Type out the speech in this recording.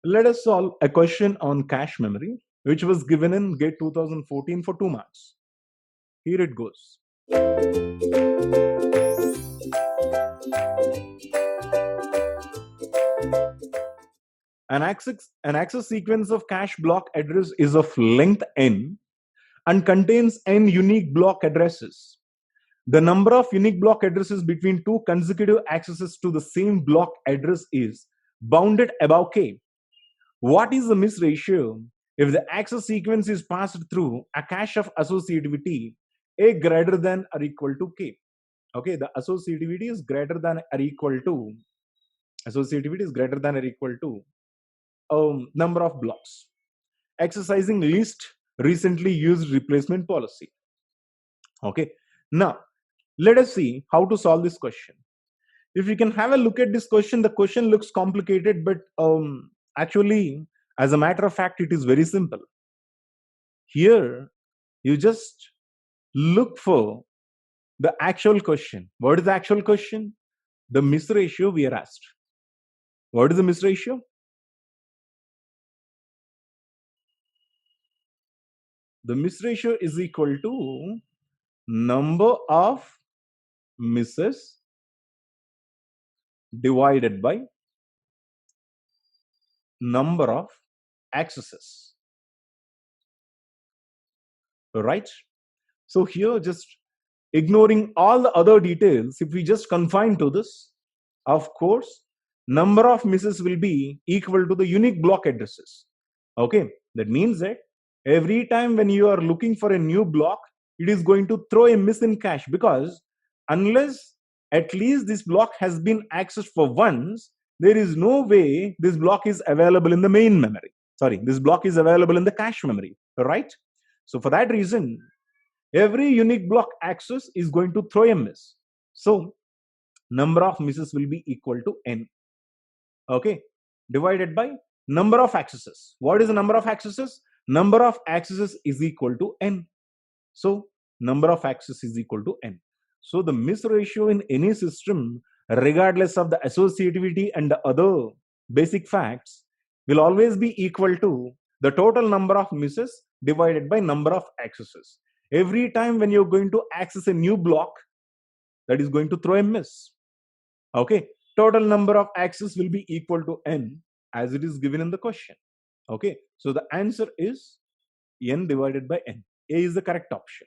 Let us solve a question on cache memory, which was given in GATE 2014 for 2 marks. Here it goes. An access sequence of cache block address is of length n and contains n unique block addresses. The number of unique block addresses between two consecutive accesses to the same block address is bounded above k. What is the miss ratio if the access sequence is passed through a cache of associativity a greater than or equal to k? Okay, the associativity is greater than or equal to number of blocks. Exercising least recently used replacement policy. Okay, now let us see how to solve this question. If you can have a look at this question, the question looks complicated, but actually, as a matter of fact, it is very simple. Here, you just look for the actual question. What is the actual question? The miss ratio we are asked. What is the miss ratio? The miss ratio is equal to number of misses divided by number of accesses. Right? So here, just ignoring all the other details, if we just confine to this, of course, number of misses will be equal to the unique block addresses. Okay, that means that every time when you are looking for a new block, it is going to throw a miss in cache, because unless at least this block has been accessed for once, there is no way this block is available in the main memory. Sorry, this block is available in the cache memory, right? So for that reason, every unique block access is going to throw a miss. So number of misses will be equal to n. Okay, divided by number of accesses. What is the number of accesses? Number of accesses is equal to n. So number of accesses is equal to n. So the miss ratio in any system, regardless of the associativity and the other basic facts, will always be equal to the total number of misses divided by number of accesses. Every time when you're going to access a new block, that is going to throw a miss. Okay, total number of accesses will be equal to n as it is given in the question. Okay, so the answer is n divided by n. A is the correct option.